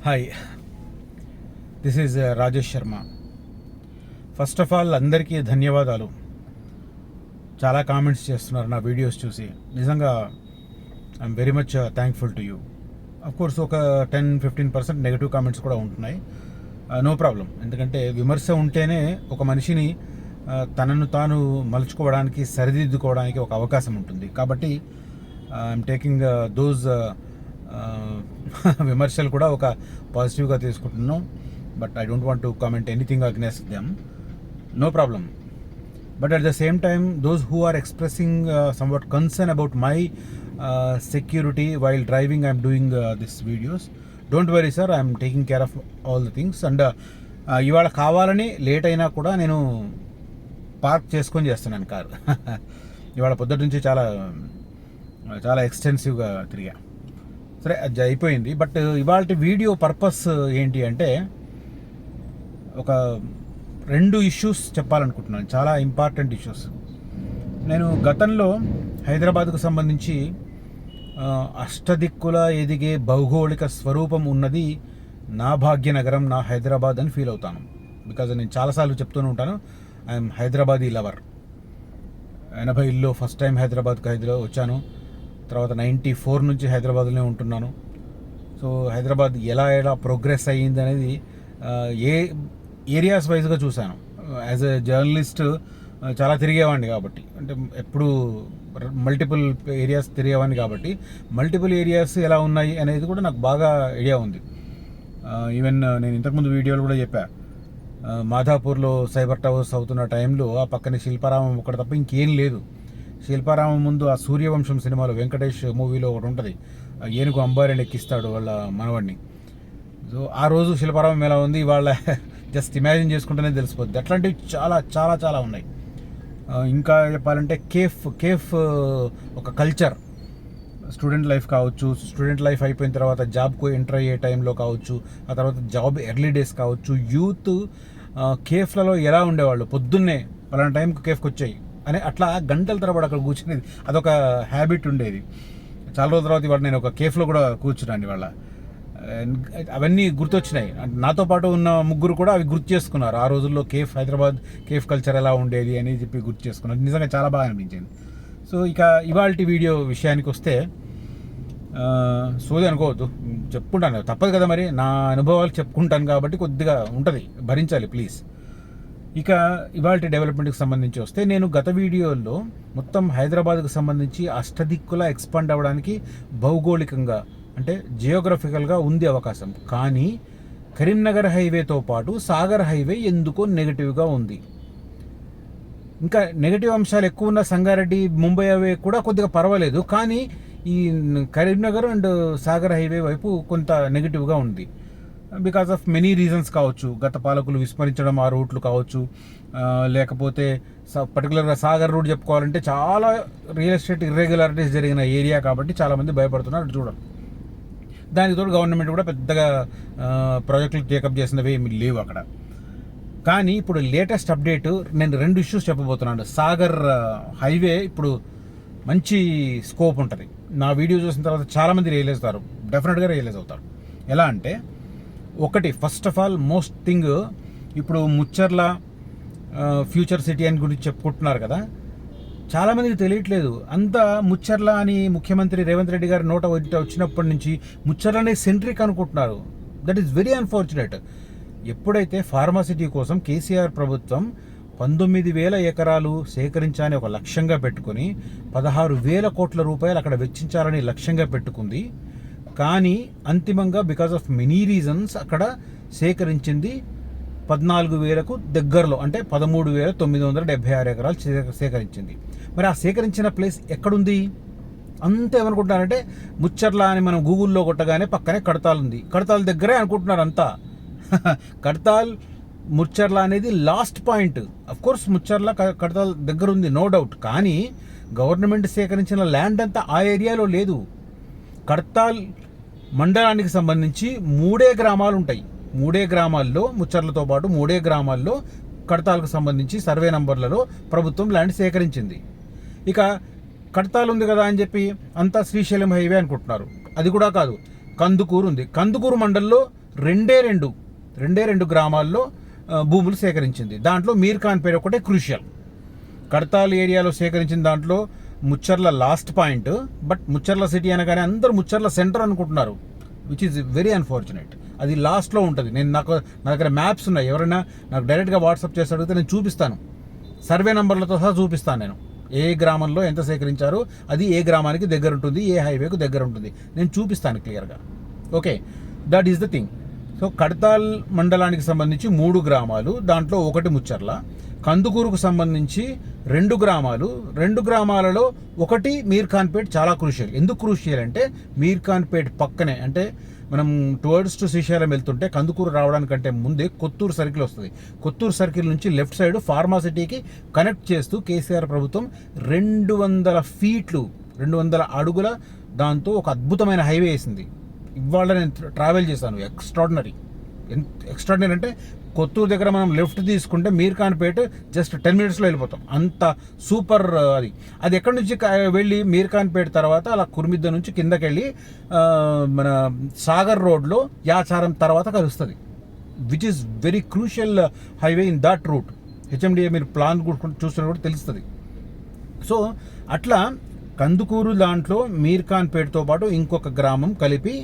Hi, this is Rajesh Sharma. First of all అందరికీ ధన్యవాదాలు. చాలా కామెంట్స్ చేస్తున్నారు నా వీడియోస్ చూసి. నిజంగా I'm very much thankful to you. Course ఒక 10-15% నెగిటివ్ కామెంట్స్ కూడా ఉంటున్నాయి. No problem. ఎందుకంటే విమర్శ ఉంటేనే ఒక మనిషిని తనను తాను మలుచుకోవడానికి, సరిదిద్దుకోవడానికి ఒక అవకాశం ఉంటుంది. కాబట్టి ఐఎమ్ టేకింగ్ దోస్ విమర్శలు కూడా ఒక పాజిటివ్గా తీసుకుంటున్నాం. But I don't want to comment anything against them. No problem. But at the same time, those who are expressing somewhat concern about my security while driving, I am doing these videos. Don't worry sir, I am taking care of all the things. And ఇవాళ కావాలని late అయినా కూడా నేను park చేసుకొని చేస్తున్నాను car. ఇవాళ పొద్దుటి నుంచి చాలా చాలా ఎక్స్టెన్సివ్గా తిరిగా. సరే, అది అయిపోయింది. బట్ ఇవాళ వీడియో పర్పస్ ఏంటి అంటే, ఒక 2 ఇష్యూస్ చెప్పాలనుకుంటున్నాను, చాలా ఇంపార్టెంట్ ఇష్యూస్. నేను గతంలో హైదరాబాద్కు సంబంధించి అష్టదిక్కుల ఎదిగే భౌగోళిక స్వరూపం ఉన్నది నా భాగ్యనగరం, నా హైదరాబాద్ అని ఫీల్ అవుతాను. బికాజ్ నేను చాలాసార్లు చెప్తూనే ఉంటాను, ఐఎమ్ హైదరాబాదీ లవర్. 80లో ఫస్ట్ టైం హైదరాబాద్కి వచ్చాను. తర్వాత 94 నుంచి హైదరాబాద్లోనే ఉంటున్నాను. సో హైదరాబాద్ ఎలా ప్రోగ్రెస్ అయ్యింది అనేది ఏ ఏరియాస్ వైజ్గా చూశాను. యాజ్ ఎ జర్నలిస్ట్ చాలా తిరిగేవాడిని కాబట్టి, అంటే ఎప్పుడు మల్టిపుల్ ఏరియాస్ తిరిగేవాడిని కాబట్టి మల్టిపుల్ ఏరియాస్ ఎలా ఉన్నాయి అనేది కూడా నాకు బాగా ఐడియా ఉంది. ఈవెన్ నేను ఇంతకుముందు వీడియోలు కూడా చెప్పా, మాధాపూర్లో సైబర్ టవర్స్ అవుతున్న టైంలో ఆ పక్కనే శిల్పారామం ఒకటి తప్ప ఇంకేం లేదు. శిల్పారామం ముందు ఆ సూర్యవంశం సినిమాలో వెంకటేష్ మూవీలో ఒకటి ఉంటుంది, ఏనుగు అంబారిని ఎక్కిస్తాడు వాళ్ళ మనవాడిని. సో ఆ రోజు శిల్పారామం ఎలా ఉంది ఇవాళ జస్ట్ ఇమాజిన్ చేసుకుంటేనే తెలిసిపోద్ది. అట్లాంటివి చాలా చాలా చాలా ఉన్నాయి. ఇంకా చెప్పాలంటే కేఫ్ ఒక కల్చర్. స్టూడెంట్ లైఫ్ కావచ్చు, స్టూడెంట్ లైఫ్ అయిపోయిన తర్వాత జాబ్కు ఎంటర్ అయ్యే టైంలో కావచ్చు, ఆ తర్వాత జాబ్ ఎర్లీ డేస్ కావచ్చు, యూత్ కేఫ్లలో ఎలా ఉండేవాళ్ళు, పొద్దున్నే పలానా టైంకి కేఫ్కి వచ్చాయి అని అట్లా గంటల తరబడి అక్కడ కూర్చునేది. అదొక హ్యాబిట్ ఉండేది. చాలా రోజుల తర్వాత ఇవాళ నేను ఒక కేఫ్లో కూడా కూర్చున్నాను ఇవాళ. అవన్నీ గుర్తొచ్చినాయి. నాతో పాటు ఉన్న ముగ్గురు కూడా అవి గుర్తు చేసుకున్నారు. ఆ రోజుల్లో హైదరాబాద్ కేఫ్ కల్చర్ ఎలా ఉండేది అని చెప్పి గుర్తు చేసుకున్నారు. నిజంగా చాలా బాగా అనిపించింది. సో ఇక ఇవాల్టి వీడియో విషయానికి వస్తే, సోది అనుకోవద్దు, చెప్పుకుంటాను, తప్పదు కదా మరి, నా అనుభవాలు చెప్పుకుంటాను కాబట్టి కొద్దిగా ఉంటుంది, భరించాలి ప్లీజ్. ఇక ఇవాల్టి డెవలప్మెంట్కి సంబంధించి వస్తే, నేను గత వీడియోల్లో మొత్తం హైదరాబాద్కు సంబంధించి అష్టదిక్కులా ఎక్స్పాండ్ అవ్వడానికి భౌగోళికంగా అంటే జియోగ్రఫికల్గా ఉంది అవకాశం. కానీ కరీంనగర్ హైవేతో పాటు సాగర్ హైవే ఎందుకో నెగిటివ్గా ఉంది. ఇంకా నెగిటివ్ అంశాలు ఎక్కువ ఉన్న సంగారెడ్డి, ముంబై హైవే కూడా కొద్దిగా పర్వాలేదు. కానీ ఈ కరీంనగర్ అండ్ సాగర్ హైవే వైపు కొంత నెగిటివ్గా ఉంది. బికాస్ ఆఫ్ మెనీ రీజన్స్ కావచ్చు. గత పాలకులు విస్మరించడం ఆ రూట్లు కావచ్చు, లేకపోతే పర్టికులర్గా సాగర్ రూట్ చెప్పుకోవాలంటే చాలా రియల్ ఎస్టేట్ ఇర్రెగ్యులారిటీస్ జరిగిన ఏరియా కాబట్టి చాలామంది భయపడుతున్నారు చూడాలి. దానికి తోడు గవర్నమెంట్ కూడా పెద్దగా ప్రాజెక్టులు టేకప్ చేసినవి ఏమి లేవు అక్కడ. కానీ ఇప్పుడు లేటెస్ట్ అప్డేట్, నేను 2 ఇష్యూస్ చెప్పబోతున్నాను. సాగర్ హైవే ఇప్పుడు మంచి స్కోప్ ఉంటుంది. నా వీడియో చూసిన తర్వాత చాలామంది రియలైజ్ అవుతారు, డెఫినెట్గా రియలైజ్ అవుతారు. ఎలా అంటే, ఒకటి, first of all most thing, ఇప్పుడు ముచ్చర్ల ఫ్యూచర్ సిటీ అని గురించి చెప్పుకుంటున్నారు కదా, చాలామందికి తెలియట్లేదు. అంతా ముచ్చర్ల అని ముఖ్యమంత్రి రేవంత్ రెడ్డి గారి నోట వచ్చినప్పటి నుంచి ముచ్చర్లనే సెంట్రిక్ అనుకుంటున్నారు. That is very unfortunate. ఎప్పుడైతే ఫార్మాసిటీ కోసం కేసీఆర్ ప్రభుత్వం 19,000 ఎకరాలు సేకరించాలని ఒక లక్ష్యంగా పెట్టుకుని 16,000 కోట్ల రూపాయలు అక్కడ వెచ్చించాలని లక్ష్యంగా పెట్టుకుంది. కానీ అంతిమంగా బికాజ్ ఆఫ్ మెనీ రీజన్స్ అక్కడ సేకరించింది 14,000కు దగ్గరలో, అంటే 13,976 ఎకరాలు సేకరించింది. మరి ఆ సేకరించిన ప్లేస్ ఎక్కడుంది? అంతా ఏమనుకుంటున్నారంటే, ముచ్చర్ల అని మనం గూగుల్లో కొట్టగానే పక్కనే కడతాల్ ఉంది, కడతాల్ దగ్గరే అనుకుంటున్నారు అంతా. కడతాల్ ముచ్చర్ల అనేది last point. Of course Mucharla Kadthal దగ్గర ఉంది, నో డౌట్. కానీ గవర్నమెంట్ సేకరించిన ల్యాండ్ అంతా ఆ ఏరియాలో లేదు. కడతాల్ మండలానికి సంబంధించి 3 గ్రామాలు ఉంటాయి. 3 గ్రామాల్లో, ముచ్చర్లతో పాటు 3 గ్రామాల్లో కడతాలకు సంబంధించి సర్వే నంబర్లలో ప్రభుత్వం ల్యాండ్ సేకరించింది. ఇక కడతాలు ఉంది కదా అని చెప్పి అంతా శ్రీశైలం హైవే అనుకుంటున్నారు. అది కూడా కాదు, కందుకూరు ఉంది. కందుకూరు మండల్లో రెండే రెండు గ్రామాల్లో భూములు సేకరించింది. దాంట్లో మీర్ ఖాన్ పేట ఒకటే క్రూషియల్. కడతాల్ ఏరియాలో సేకరించిన దాంట్లో Mucharla last point, but Mucharla city అనగానే అందరూ ముచ్చర్ల సెంటర్ అనుకుంటున్నారు, విచ్ ఈజ్ వెరీ అన్ఫార్చునేట్. అది లాస్ట్లో ఉంటుంది. నా దగ్గర మ్యాప్స్ ఉన్నాయి, ఎవరైనా నాకు డైరెక్ట్గా వాట్సాప్ చేసి అడిగితే నేను చూపిస్తాను, సర్వే నెంబర్లతో సహా చూపిస్తాను. నేను ఏ గ్రామంలో ఎంత సేకరించారు, అది ఏ గ్రామానికి దగ్గర ఉంటుంది, ఏ హైవేకు దగ్గర ఉంటుంది, నేను చూపిస్తాను క్లియర్గా. Okay, that is the thing. So Kadthal మండలానికి సంబంధించి 3 గ్రామాలు, దాంట్లో ఒకటి ముచ్చర్ల. కందుకూరుకు సంబంధించి 2 గ్రామాలు, 2 గ్రామాలలో ఒకటి మీర్ ఖాన్ పేట్ చాలా క్రూషియల్. ఎందుకు క్రూషియల్ అంటే మీర్ ఖాన్ పేట్ పక్కనే, అంటే మనం టువర్డ్స్ టు శ్రీశైలం వెళ్తుంటే కందుకూరు రావడానికంటే ముందే కొత్తూరు సర్కిల్ వస్తుంది. కొత్తూరు సర్కిల్ నుంచి లెఫ్ట్ సైడ్ ఫార్మాసిటీకి కనెక్ట్ చేస్తూ కేసీఆర్ ప్రభుత్వం 200 ఫీట్లు 200 అడుగుల దాంతో ఒక అద్భుతమైన హైవే వేసింది. ఇవాళ నేను ట్రావెల్ చేశాను, ఎక్స్ట్రాడినరీ అంటే కొత్తూరు దగ్గర మనం లెఫ్ట్ తీసుకుంటే మీర్ ఖాన్ పేట్ జస్ట్ 10 minutesలో వెళ్ళిపోతాం, అంత సూపర్. అది ఎక్కడి నుంచి వెళ్ళి మీర్ ఖాన్ పేట్ తర్వాత అలా కుర్మిద్ద నుంచి కిందకి వెళ్ళి మన సాగర్ రోడ్లో యాచారం తర్వాత కలుస్తుంది, which is very crucial highway in that route. HMDA మీరు ప్లాన్ చూస్తున్న కూడా తెలుస్తుంది. సో అట్లా కందుకూరు దాంట్లో మీర్ ఖాన్ పేట్తో పాటు ఇంకొక గ్రామం కలిపి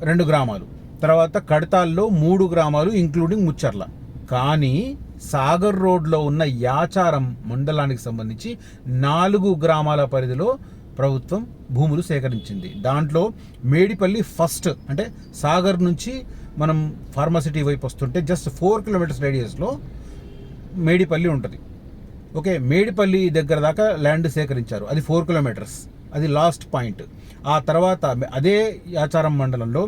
2 గ్రామాలు, తర్వాత కడతాల్లో 3 గ్రామాలు ఇంక్లూడింగ్ ముచ్చర్ల. కానీ సాగర్ రోడ్లో ఉన్న యాచారం మండలానికి సంబంధించి 4 గ్రామాల పరిధిలో ప్రభుత్వం భూములు సేకరించింది. దాంట్లో మేడిపల్లి ఫస్ట్, అంటే సాగర్ నుంచి మనం ఫార్మాసిటీ వైపు వస్తుంటే జస్ట్ 4 kilometers రేడియస్లో మేడిపల్లి ఉంటుంది. ఓకే, మేడిపల్లి దగ్గర దాకా ల్యాండ్ సేకరించారు, అది 4 kilometers, అది లాస్ట్ పాయింట్. ఆ తర్వాత అదే యాచారం మండలంలో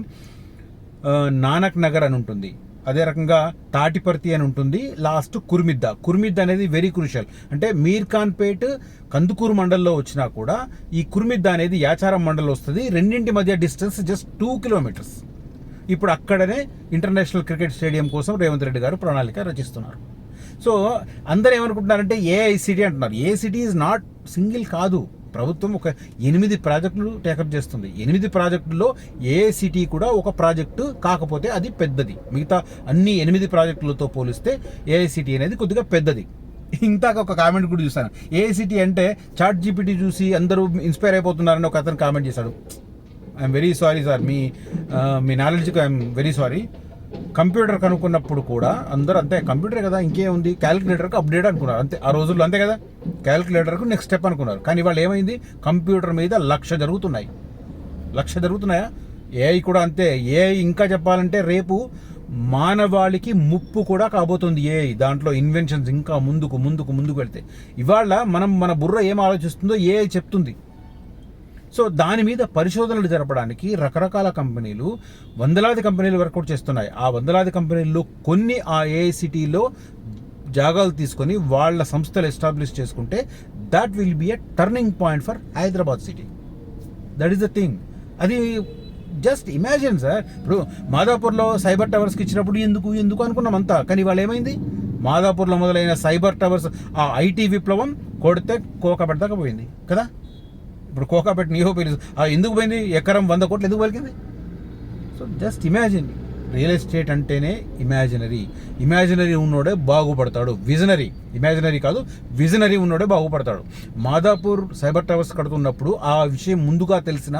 నానక్ నగర్ అని ఉంటుంది, అదే రకంగా తాటిపర్తి అని ఉంటుంది, లాస్ట్ కుర్మిద్ద అనేది వెరీ క్రూషియల్. అంటే మీర్ ఖాన్ పేట్ కందుకూరు మండలంలో వచ్చినా కూడా ఈ కుర్మిద్ద అనేది యాచారం మండలంలో వస్తుంది. రెండింటి మధ్య డిస్టెన్స్ జస్ట్ 2 kilometers. ఇప్పుడు అక్కడనే ఇంటర్నేషనల్ క్రికెట్ స్టేడియం కోసం రేవంత్ రెడ్డి గారు ప్రణాళిక రచిస్తున్నారు. సో అందరూ ఏమనుకుంటున్నారంటే ఏఐసిటీ అంటున్నారు. ఏఐసిటీ ఈజ్ నాట్ సింగిల్ కాదు, ప్రభుత్వం ఒక 8 ప్రాజెక్టులు టేకప్ చేస్తుంది. 8 ప్రాజెక్టుల్లో ఏఐసిటీ కూడా ఒక ప్రాజెక్టు, కాకపోతే అది పెద్దది. మిగతా అన్ని 8 ప్రాజెక్టులతో పోలిస్తే ఏఐసిటీ అనేది కొద్దిగా పెద్దది. ఇంతాక ఒక కామెంట్ కూడా చూసాను, ఏఐసిటీ అంటే చాట్ జీపీటీ చూసి అందరూ ఇన్స్పైర్ అయిపోతున్నారని ఒక అతను కామెంట్ చేశాడు. ఐఎమ్ వెరీ సారీ సార్, మీ నాలెడ్జ్కి ఐఎమ్ వెరీ సారీ. కంప్యూటర్ కనుక్కున్నప్పుడు కూడా అందరూ అంతే, కంప్యూటర్ కదా ఇంకేముంది, క్యాలిక్యులేటర్కి అప్డేట్ అనుకున్నారు అంతే. ఆ రోజుల్లో అంతే కదా, క్యాలిక్యులేటర్కు నెక్స్ట్ స్టెప్ అనుకున్నారు. కానీ ఇవాళ ఏమైంది, కంప్యూటర్ మీద 1,00,000 జరుగుతున్నాయా. ఏఐ కూడా అంతే. ఏఐ ఇంకా చెప్పాలంటే రేపు మానవాళికి ముప్పు కూడా కాబోతుంది ఏఐ. దాంట్లో ఇన్వెన్షన్స్ ఇంకా ముందుకు వెళ్తే, ఇవాళ మన బుర్ర ఏం ఆలోచిస్తుందో ఏఐ చెప్తుంది. సో దాని మీద పరిశోధనలు జరపడానికి రకరకాల కంపెనీలు, వందలాది కంపెనీలు వర్కౌట్ చేస్తున్నాయి. ఆ వందలాది కంపెనీల్లో కొన్ని ఆ ఏఐసిటీలో జాగాలు తీసుకొని వాళ్ళ సంస్థలు ఎస్టాబ్లిష్ చేసుకుంటే that will be a turning point for Hyderabad city. That is the thing. అది జస్ట్ ఇమాజిన్ సార్. ఇప్పుడు మాదాపూర్లో సైబర్ టవర్స్కి ఇచ్చినప్పుడు ఎందుకు అనుకున్నాం అంతా. కానీ వాళ్ళు ఏమైంది, మాదాపూర్లో మొదలైన సైబర్ టవర్స్, ఆ ఐటీ విప్లవం కొడితే కోకాపేట దాకా పోయింది కదా. ఇప్పుడు కోకాపేట నియో పోలీసు ఎందుకు పోయింది, ఎకరం 100 కోట్లు ఎందుకు పలికింది. So just imagine, real estate అంటేనే ఇమాజినరీ ఉన్నోడే బాగుపడతాడు. ఇమాజినరీ కాదు, విజనరీ ఉన్నోడే బాగుపడతాడు. మాదాపూర్ సైబర్ టవర్స్ కడుతున్నప్పుడు ఆ విషయం ముందుగా తెలిసిన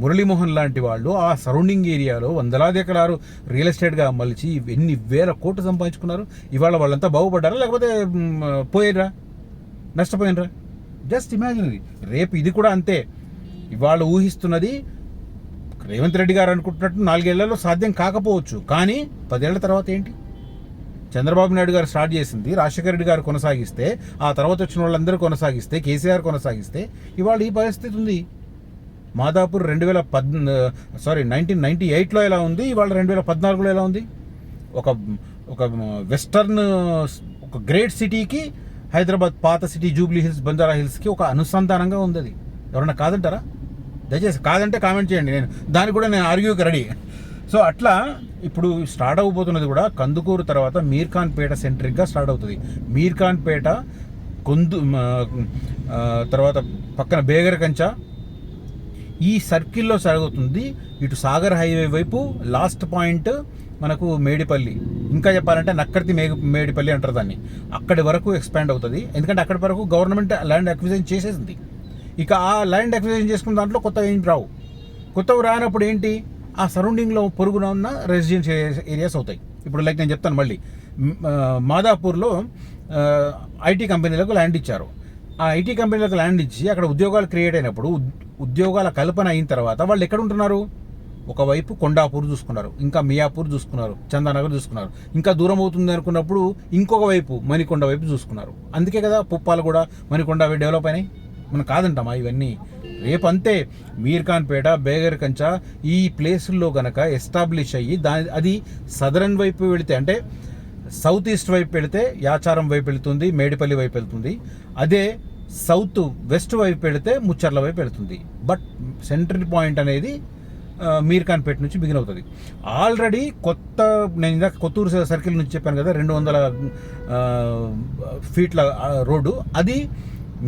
మురళీమోహన్ లాంటి వాళ్ళు ఆ సరౌండింగ్ ఏరియాలో వందలాది ఎకరాలు రియల్ ఎస్టేట్గా మలిచి ఎన్ని వేల కోట్లు సంపాదించుకున్నారు. ఇవాళ వాళ్ళంతా బాగుపడ్డారా, లేకపోతే నష్టపోయినరా? Just imaginary. రేపు ఇది కూడా అంతే. ఇవాళ ఊహిస్తున్నది రేవంత్ రెడ్డి గారు అనుకుంటున్నట్టు 4 ఏళ్లలో సాధ్యం కాకపోవచ్చు, కానీ 10 ఏళ్ల తర్వాత ఏంటి? చంద్రబాబు నాయుడు గారు స్టార్ట్ చేసింది, రాజశేఖర రెడ్డి గారు కొనసాగిస్తే, ఆ తర్వాత వచ్చిన వాళ్ళందరూ కొనసాగిస్తే, కేసీఆర్ కొనసాగిస్తే ఇవాళ ఈ పరిస్థితి ఉంది. మాదాపూర్ 1998లో ఎలా ఉంది, ఇవాళ 2014లో ఎలా ఉంది? ఒక వెస్టర్న్ ఒక గ్రేట్ సిటీకి హైదరాబాద్ పాత సిటీ జూబ్లీ హిల్స్, బంజారా హిల్స్కి ఒక అనుసంధానంగా ఉంది. అది ఎవరన్నా కాదంటారా? దయచేసి కాదంటే కామెంట్ చేయండి, దానికి కూడా నేను ఆర్గ్యూకి రెడీ. సో అట్లా ఇప్పుడు స్టార్ట్ అవ్వబోతున్నది కూడా కందుకూరు తర్వాత మీర్ ఖాన్ పేట సెంట్రిక్గా స్టార్ట్ అవుతుంది. మీర్ ఖాన్ పేట, తర్వాత పక్కన బేగరకంచ, ఈ సర్కిల్లో జరుగుతుంది. ఇటు సాగర్ హైవే వైపు లాస్ట్ పాయింట్ మనకు మేడిపల్లి, ఇంకా చెప్పాలంటే నక్కర్తి మేడిపల్లి అంటారు దాన్ని, అక్కడి వరకు ఎక్స్పాండ్ అవుతుంది. ఎందుకంటే అక్కడి వరకు గవర్నమెంట్ ల్యాండ్ అక్విజిషన్ చేసేసింది. ఇక ఆ ల్యాండ్ అక్విజిషన్ చేసుకున్న దాంట్లో కొత్తవి ఏం రావు. కొత్తవి రానప్పుడు ఏంటి, ఆ సరౌండింగ్లో పొరుగున ఉన్న రెసిడెన్షియల్ ఏరియాస్ అవుతాయి. ఇప్పుడు లైక్ నేను చెప్తాను మళ్ళీ, మాదాపూర్లో ఐటీ కంపెనీలకు ల్యాండ్ ఇచ్చారు. ఆ ఐటీ కంపెనీలకు ల్యాండ్ ఇచ్చి అక్కడ ఉద్యోగాలు క్రియేట్ అయినప్పుడు, ఉద్యోగాల కల్పన అయిన తర్వాత వాళ్ళు ఎక్కడ ఉంటున్నారు, ఒకవైపు కొండాపూర్ చూసుకున్నారు, ఇంకా మియాపూర్ చూసుకున్నారు, చందానగర్ చూసుకున్నారు, ఇంకా దూరం అవుతుంది అనుకున్నప్పుడు ఇంకొక వైపు మణికొండ వైపు చూసుకున్నారు. అందుకే కదా పుప్పాలు కూడా మణికొండ అవి డెవలప్ అయినాయి. మనం కాదంటామా ఇవన్నీ? రేపంతే మీర్ఖాన్పేట, బేగర్కంచ ఈ ప్లేసుల్లో కనుక ఎస్టాబ్లిష్ అయ్యి అది సదరన్ వైపు వెళితే, అంటే సౌత్ ఈస్ట్ వైపు వెళితే యాచారం వైపు వెళుతుంది, మేడిపల్లి వైపు వెళ్తుంది. అదే సౌత్ వెస్ట్ వైపు వెళితే ముచ్చర్ల వైపు వెళుతుంది. బట్ సెంట్రల్ పాయింట్ అనేది మీర్ఖాన్పేట నుంచి బిగిన్ అవుతుంది. ఆల్రెడీ నేను ఇందాక కొత్తూరు సర్కిల్ నుంచి చెప్పాను కదా, 200 ఫీట్ల రోడ్డు, అది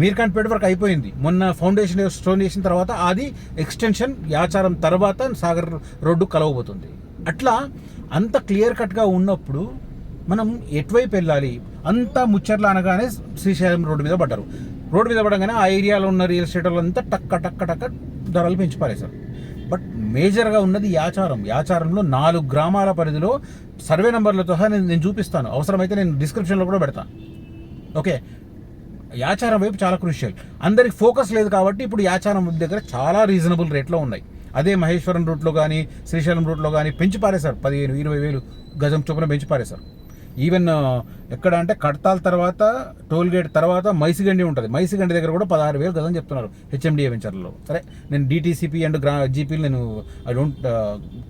మీర్ఖాన్పేట వరకు అయిపోయింది. మొన్న ఫౌండేషన్ స్టోన్ చేసిన తర్వాత అది ఎక్స్టెన్షన్ యాచారం తర్వాత సాగర్ రోడ్డు కలవబోతుంది. అట్లా అంత క్లియర్ కట్గా ఉన్నప్పుడు మనం ఎటువైపు వెళ్ళాలి? అంతా ముచ్చర్ల అనగానే శ్రీశైలం రోడ్డు మీద పడ్డారు. రోడ్డు మీద పడగానే ఆ ఏరియాలో ఉన్న రియల్ ఎస్టేట్ వాళ్ళంతా టక్క టక్క టక్క ధరలు పెంచి పారేశారు. బట్ మేజర్గా ఉన్నది యాచారంలో 4 గ్రామాల పరిధిలో సర్వే నెంబర్లతో సహా నేను చూపిస్తాను. అవసరమైతే నేను డిస్క్రిప్షన్లో కూడా పెడతాను. ఓకే, యాచారం వైపు చాలా క్రూషియల్. అందరికి ఫోకస్ లేదు కాబట్టి ఇప్పుడు యాచారం దగ్గర చాలా రీజనబుల్ రేట్లో ఉన్నాయి. అదే మహేశ్వరం రూట్లో కానీ శ్రీశైలం రూట్లో కానీ పెంచి పారేశారు. 15,000-20,000 గజం చొప్పున పెంచి పారేశారు. ఈవెన్ ఎక్కడ అంటే కడతాల్ తర్వాత టోల్గేట్ తర్వాత మైసిగండి ఉంటుంది. మైసిగండి దగ్గర కూడా 16,000 గజం చెప్తున్నారు హెచ్ఎండిఏ వెంచర్లలో. సరే, నేను డిటీసీపీ అండ్ జీపీలు నేను ఐ డోంట్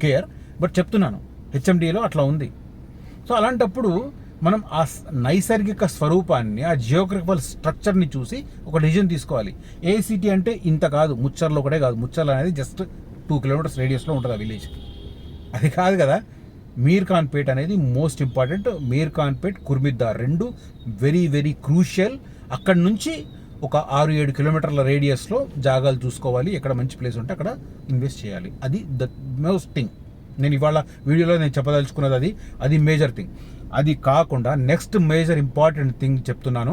కేర్, బట్ చెప్తున్నాను హెచ్ఎండిఏలో అట్లా ఉంది. సో అలాంటప్పుడు మనం ఆ నైసర్గిక స్వరూపాన్ని, ఆ జియోగ్రఫికల్ స్ట్రక్చర్ని చూసి ఒక డిసిజన్ తీసుకోవాలి. ఏ సిటీ అంటే ఇంత కాదు, ముచ్చర్లో ఒకటే కాదు. ముచ్చర్ల అనేది జస్ట్ 2 కిలోమీటర్స్ రేడియస్లో ఉంటుంది ఆ విలేజ్. అది కాదు కదా. మీర్ఖాన్పేట్ అనేది మోస్ట్ ఇంపార్టెంట్. మీర్ఖాన్పేట్, కుర్మిద్దార్ 2 వెరీ వెరీ క్రూషియల్. అక్కడి నుంచి ఒక 6-7 కిలోమీటర్ల రేడియస్లో జాగాలు చూసుకోవాలి. ఎక్కడ మంచి ప్లేస్ ఉంటే అక్కడ ఇన్వెస్ట్ చేయాలి. అది ద మోస్ట్ థింగ్. నేను ఇవాళ వీడియోలో నేను చెప్పదలుచుకున్నది అది మేజర్ థింగ్. అది కాకుండా నెక్స్ట్ మేజర్ ఇంపార్టెంట్ థింగ్ చెప్తున్నాను.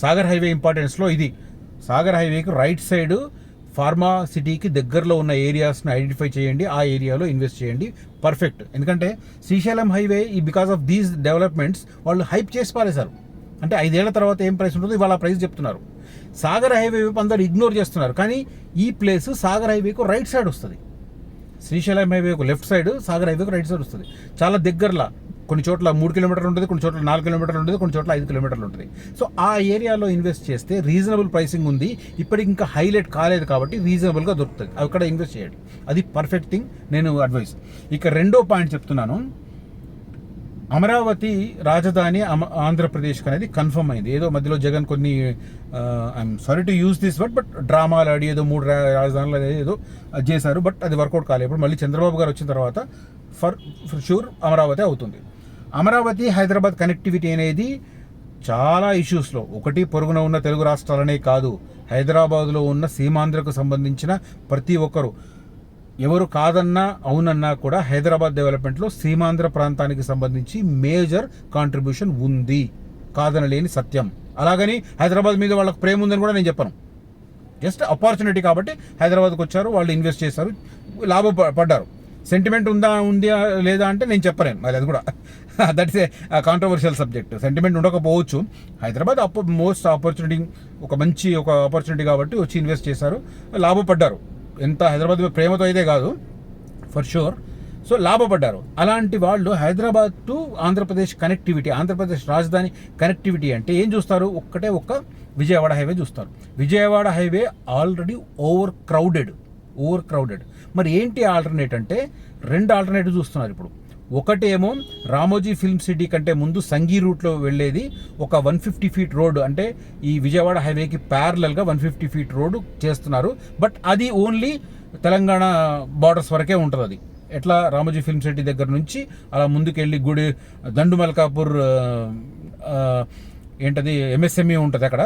సాగర్ హైవే ఇంపార్టెన్స్లో ఇది. సాగర్ హైవేకి రైట్ సైడ్ ఫార్మా సిటీకి దగ్గరలో ఉన్న ఏరియాస్ని ఐడెంటిఫై చేయండి, ఆ ఏరియాలో ఇన్వెస్ట్ చేయండి. పర్ఫెక్ట్. ఎందుకంటే Srisailam highway because of these developments వాళ్ళు హైప్ చేసి పారేశారు. అంటే 5 ఏళ్ల తర్వాత ఏం ప్రైస్ ఉంటుందో ఇవాళ ప్రైస్ చెప్తున్నారు. సాగర్ హైవే వైపు అందరూ ఇగ్నోర్ చేస్తున్నారు. కానీ ఈ ప్లేస్ సాగర్ హైవేకు రైట్ సైడ్ వస్తుంది. శ్రీశైలం హైవేకు లెఫ్ట్ సైడ్, సాగర్ హైవేకు రైట్ సైడ్ వస్తుంది. చాలా దగ్గరలో, కొన్ని చోట్ల 3 కిలోమీటర్లు ఉంటుంది, కొన్ని చోట్ల 4 కిలోమీటర్లు ఉంటుంది, కొన్ని చోట్ల 5 కిలోమీటర్లు ఉంటుంది. సో ఆ ఏరియాలో ఇన్వెస్ట్ చేస్తే రీజనబుల్ ప్రైసింగ్ ఉంది. ఇప్పటికి ఇంకా హైలైట్ కాలేదు కాబట్టి రీజనబుల్గా దొరుకుతుంది. అక్కడ ఇన్వెస్ట్ చేయండి. అది పర్ఫెక్ట్ థింగ్. నేను అడ్వైస్. ఇక రెండో పాయింట్ చెప్తున్నాను. అమరావతి రాజధాని ఆంధ్రప్రదేశ్ అనేది కన్ఫర్మ్ అయింది. ఏదో మధ్యలో జగన్ కొన్ని I'm sorry to use this word, but డ్రామాలు ఆడి ఏదో 3 రాజధానులు ఏదో చేశారు. బట్ అది వర్కౌట్ కాలేదు. ఇప్పుడు మళ్ళీ చంద్రబాబు గారు వచ్చిన తర్వాత ఫర్ షూర్ అమరావతి అవుతుంది. అమరావతి హైదరాబాద్ కనెక్టివిటీ అనేది చాలా ఇష్యూస్లో, ఒకటి పొరుగున ఉన్న తెలుగు రాష్ట్రాలనే కాదు, హైదరాబాద్లో ఉన్న సీమాంధ్రకు సంబంధించిన ప్రతి ఒక్కరు, ఎవరు కాదన్నా అవునన్నా కూడా హైదరాబాద్ డెవలప్మెంట్లో సీమాంధ్ర ప్రాంతానికి సంబంధించి మేజర్ కాంట్రిబ్యూషన్ ఉంది, కాదనలేని సత్యం. అలాగని హైదరాబాద్ మీద వాళ్ళకి ప్రేమ ఉందని కూడా నేను చెప్పను. జస్ట్ ఆపర్చునిటీ కాబట్టి హైదరాబాద్కి వచ్చారు, వాళ్ళు ఇన్వెస్ట్ చేశారు, లాభపడ్డారు. సెంటిమెంట్ ఉందా లేదా అంటే నేను చెప్పలేను. మరి అది కూడా that is a controversial subject. Sentiment ఉండకపోవచ్చు. హైదరాబాద్ మోస్ట్ ఆపర్చునిటీ, ఒక మంచి ఆపర్చునిటీ కాబట్టి వచ్చి ఇన్వెస్ట్ చేశారు, లాభపడ్డారు. ఎంత హైదరాబాద్ ప్రేమతో అయితే కాదు, ఫర్ షూర్. సో లాభపడ్డారు. అలాంటి వాళ్ళు హైదరాబాద్ టు ఆంధ్రప్రదేశ్ కనెక్టివిటీ, ఆంధ్రప్రదేశ్ రాజధాని కనెక్టివిటీ అంటే ఏం చూస్తారు? ఒక్క విజయవాడ హైవే చూస్తారు. Vijayawada highway already over crowded. మరి ఏంటి ఆల్టర్నేట్ అంటే 2 ఆల్టర్నేటివ్ చూస్తున్నారు ఇప్పుడు. ఒకటేమో రామోజీ ఫిల్మ్ సిటీ కంటే ముందు సంగీ రూట్లో వెళ్ళేది ఒక 150 ఫీట్ రోడ్డు, అంటే ఈ విజయవాడ హైవేకి ప్యారలల్గా 150 ఫీట్ రోడ్డు చేస్తున్నారు. బట్ అది ఓన్లీ తెలంగాణ బార్డర్స్ వరకే ఉంటుంది. అది ఎట్లా, రామోజీ ఫిల్మ్ సిటీ దగ్గర నుంచి అలా ముందుకెళ్ళి గుడి దండుమల్కాపూర్ ఏంటది MSME ఉంటుంది అక్కడ,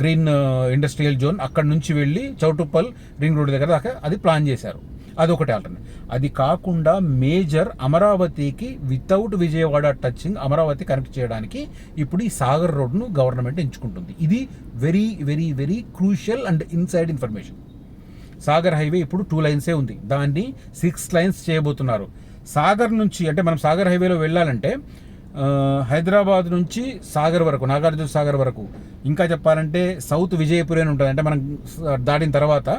గ్రీన్ ఇండస్ట్రియల్ జోన్, అక్కడ నుంచి వెళ్ళి చౌటుప్పల్ రింగ్ రోడ్ దగ్గర దాకా అది ప్లాన్ చేశారు. అదొకటి ఆల్టర్నేట్. అది కాకుండా మేజర్ అమరావతికి without Vijayawada touching Amaravati connect చేయడానికి ఇప్పుడు ఈ సాగర్ రోడ్ను గవర్నమెంట్ ఎంచుకుంటుంది. ఇది very very very crucial and inside information. Sagar highway ఇప్పుడు 2 లైన్సే ఉంది, దాన్ని 6 లైన్స్ చేయబోతున్నారు. సాగర్ నుంచి అంటే మనం సాగర్ హైవేలో వెళ్ళాలంటే హైదరాబాద్ నుంచి సాగర్ వరకు, నాగార్జున సాగర్ వరకు, ఇంకా చెప్పాలంటే సౌత్ విజయపురి అని ఉంటుంది, అంటే మనం దాటిన తర్వాత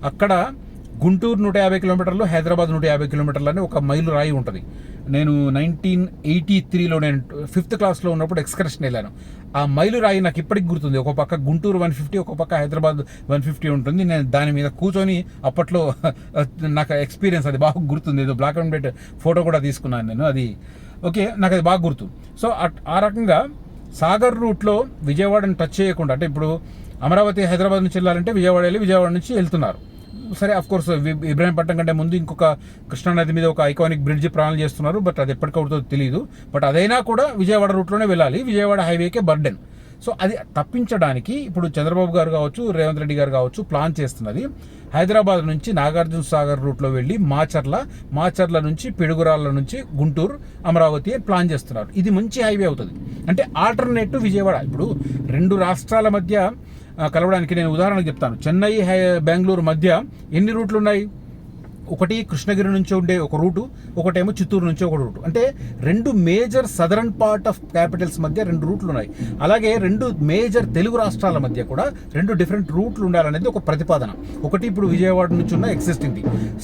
అక్కడ గుంటూరు 150 కిలోమీటర్లు, హైదరాబాద్ 150 కిలోమీటర్లు అని ఒక మైలు రాయి ఉంటుంది. నేను 1983లో నేను 5th క్లాస్లో ఉన్నప్పుడు ఎక్స్కర్షన్ వెళ్ళాను. ఆ మైలు రాయి నాకు ఇప్పటికి గుర్తుంది. ఒక పక్క గుంటూరు 150, ఒక పక్క హైదరాబాద్ 150 ఉంటుంది. నేను దాని మీద కూర్చొని అప్పట్లో నాకు ఎక్స్పీరియన్స్ అది బాగా గుర్తుంది. ఏదో బ్లాక్ అండ్ వైట్ ఫోటో కూడా తీసుకున్నాను నేను, అది ఓకే, నాకు అది బాగా గుర్తు. సో ఆ రకంగా సాగర్ రూట్లో విజయవాడని టచ్ చేయకుండా, అంటే ఇప్పుడు అమరావతి హైదరాబాద్ నుంచి వెళ్ళాలంటే విజయవాడ వెళ్ళి విజయవాడ నుంచి వెళ్తున్నారు. సరే, అఫ్ కోర్స్ ఇబ్రాహీంపట్నం కంటే ముందు ఇంకొక కృష్ణానది మీద ఒక ఐకానిక్ బ్రిడ్జ్ ప్లాన్ చేస్తున్నారు, బట్ అది ఎప్పటికవుతుందో తెలియదు. బట్ అదైనా కూడా విజయవాడ రూట్లోనే వెళ్ళాలి, విజయవాడ హైవేకే బర్డెన్. సో అది తప్పించడానికి ఇప్పుడు చంద్రబాబు గారు కావచ్చు, రేవంత్ రెడ్డి గారు కావచ్చు ప్లాన్ చేస్తున్నది హైదరాబాద్ నుంచి నాగార్జున సాగర్ రూట్లో వెళ్ళి మాచర్ల నుంచి పిడుగురాళ్ళ నుంచి గుంటూరు అమరావతి అని ప్లాన్ చేస్తున్నారు. ఇది మంచి హైవే అవుతుంది, అంటే ఆల్టర్నేటివ్ విజయవాడ. ఇప్పుడు 2 రాష్ట్రాల మధ్య కలవడానికి నేను ఉదాహరణకు చెప్తాను. చెన్నై బెంగళూరు మధ్య ఎన్ని రూట్లు ఉన్నాయి? ఒకటి కృష్ణగిరి నుంచి ఉండే ఒక రూటు, ఒకటేమో చిత్తూరు నుంచి ఒక రూటు. అంటే 2 major southern part of Capitals మధ్య 2 రూట్లు ఉన్నాయి. అలాగే 2 మేజర్ తెలుగు రాష్ట్రాల మధ్య కూడా 2 డిఫరెంట్ రూట్లు ఉండాలనేది ఒక ప్రతిపాదన. ఒకటి ఇప్పుడు విజయవాడ నుంచి ఉన్న ఎగ్జిస్టింగ్.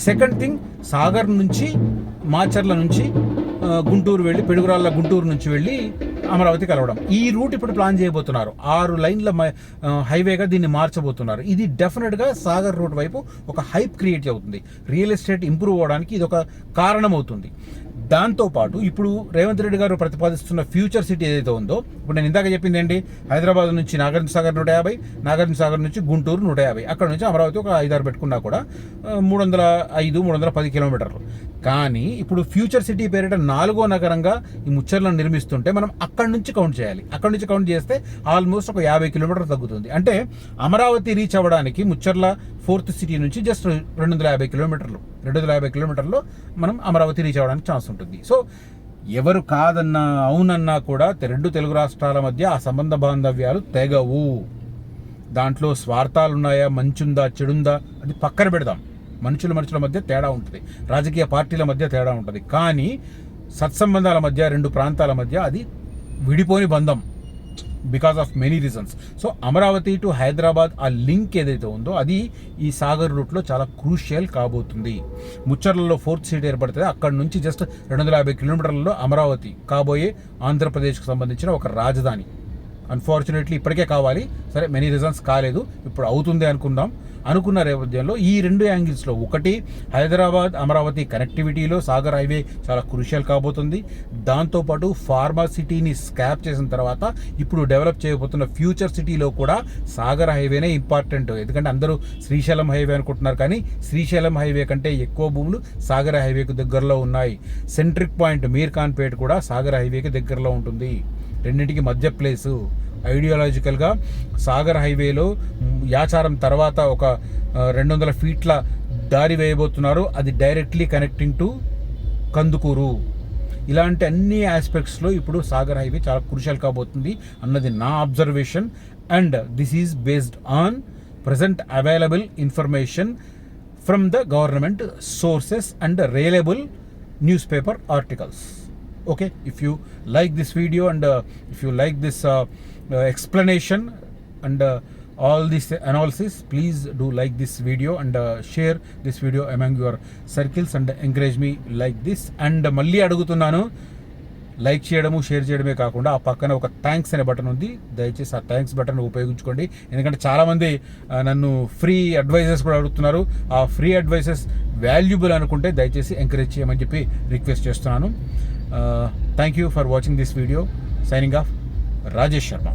సెకండ్ థింగ్, సాగర్ నుంచి మాచర్ల నుంచి గుంటూరు వెళ్ళి పిడుగురాళ్ళ గుంటూరు నుంచి వెళ్ళి అమరావతి కలవడం. ఈ రూట్ ఇప్పుడు ప్లాన్ చేయబోతున్నారు. 6 లైన్ల హైవేగా దీన్ని మార్చబోతున్నారు. ఇది డెఫినెట్గా సాగర్ రూట్ వైపు ఒక హైప్ క్రియేట్ అవుతుంది. రియల్ ఎస్టేట్ ఇంప్రూవ్ అవ్వడానికి ఇది ఒక కారణం అవుతుంది. దాంతోపాటు ఇప్పుడు రేవంత్ రెడ్డి గారు ప్రతిపాదిస్తున్న ఫ్యూచర్ సిటీ ఏదైతే ఉందో, ఇప్పుడు నేను ఇందాక చెప్పింది ఏంటి, హైదరాబాద్ నుంచి నాగార్జున సాగర్ 150, నాగార్జున సాగర్ నుంచి గుంటూరు 150, అక్కడ నుంచి అమరావతి ఒక 5-6 పెట్టుకున్నా కూడా 305-310 కిలోమీటర్లు. కానీ ఇప్పుడు ఫ్యూచర్ సిటీ పేరిట 4వ నగరంగా ఈ ముచ్చర్లను నిర్మిస్తుంటే మనం అక్కడి నుంచి కౌంట్ చేయాలి. అక్కడి నుంచి కౌంట్ చేస్తే ఆల్మోస్ట్ ఒక 50 కిలోమీటర్లు తగ్గుతుంది. అంటే అమరావతి రీచ్ అవ్వడానికి ముచ్చర్ల 4th సిటీ నుంచి జస్ట్ 250 కిలోమీటర్లు మనం అమరావతి రీచ్ అవ్వడానికి ఛాన్స్ ఉంటుంది. సో ఎవరు కాదన్నా అవునన్నా కూడా 2 తెలుగు రాష్ట్రాల మధ్య ఆ సంబంధ బాంధవ్యాలు తెగవు. దాంట్లో స్వార్థాలు ఉన్నాయా, మంచుందా, చెడుందా, అది పక్కన పెడదాం. మనుషుల మధ్య తేడా ఉంటుంది, రాజకీయ పార్టీల మధ్య తేడా ఉంటుంది. కానీ సత్సంబంధాల మధ్య 2 ప్రాంతాల మధ్య అది విడిపోని బంధం, because of many reasons. So Amaravati to Hyderabad ఆ లింక్ ఏదైతే ఉందో అది ఈ సాగర్ రూట్లో చాలా క్రూషియల్ కాబోతుంది. ముచ్చర్లలో 4th సీట్ ఏర్పడుతుంది. అక్కడ నుంచి జస్ట్ 250 కిలోమీటర్లలో అమరావతి కాబోయే ఆంధ్రప్రదేశ్కు సంబంధించిన ఒక రాజధాని. అన్ఫార్చునేట్లీ ఇప్పటికే కావాలి, సరే మెనీ రీజన్స్ కాలేదు, ఇప్పుడు అవుతుంది అనుకున్న నేపథ్యంలో ఈ 2 యాంగిల్స్లో, ఒకటి హైదరాబాద్ అమరావతి కనెక్టివిటీలో సాగర్ హైవే చాలా క్రూషియల్ కాబోతుంది. దాంతోపాటు ఫార్మా సిటీని స్కాప్ చేసిన తర్వాత ఇప్పుడు డెవలప్ చేయబోతున్న ఫ్యూచర్ సిటీలో కూడా సాగర్ హైవేనే ఇంపార్టెంట్. ఎందుకంటే అందరూ శ్రీశైలం హైవే అనుకుంటున్నారు, కానీ శ్రీశైలం హైవే కంటే ఎక్కువ భూములు సాగర్ హైవేకు దగ్గరలో ఉన్నాయి. సెంట్రిక్ పాయింట్ మీర్ ఖాన్ పేట్ కూడా సాగర్ హైవేకి దగ్గరలో ఉంటుంది. రెండింటికి మధ్య ప్లేసు. ఐడియాలజికల్గా సాగర్ హైవేలో యాచారం తర్వాత ఒక 200 ఫీట్ల దారి వేయబోతున్నారు. అది డైరెక్ట్లీ కనెక్టింగ్ టు కందుకూరు. ఇలాంటి అన్ని ఆస్పెక్ట్స్లో ఇప్పుడు సాగర్ హైవే చాలా క్రూషియల్ కాబోతుంది అన్నది నా observation. And this is based on present available information from the government sources and reliable newspaper articles. Okay, if you like this video and if you like this explanation and all this analysis, please do like this video and share this video among your circles and encourage me like this. And మళ్ళీ అడుగుతున్నాను, like చేయడము share చేయడమే కాకుండా ఆ పక్కన ఒక thanks అనే button ఉంది, దయచేసి ఆ థ్యాంక్స్ బటన్ ఉపయోగించుకోండి. ఎందుకంటే చాలామంది నన్ను ఫ్రీ అడ్వైజెస్ కూడా అడుగుతున్నారు. ఆ ఫ్రీ అడ్వైజెస్ వాల్యుబుల్ అనుకుంటే దయచేసి ఎంకరేజ్ చేయమని చెప్పి రిక్వెస్ట్ చేస్తున్నాను. Thank you for watching this video. Signing off, Rajesh Sharma.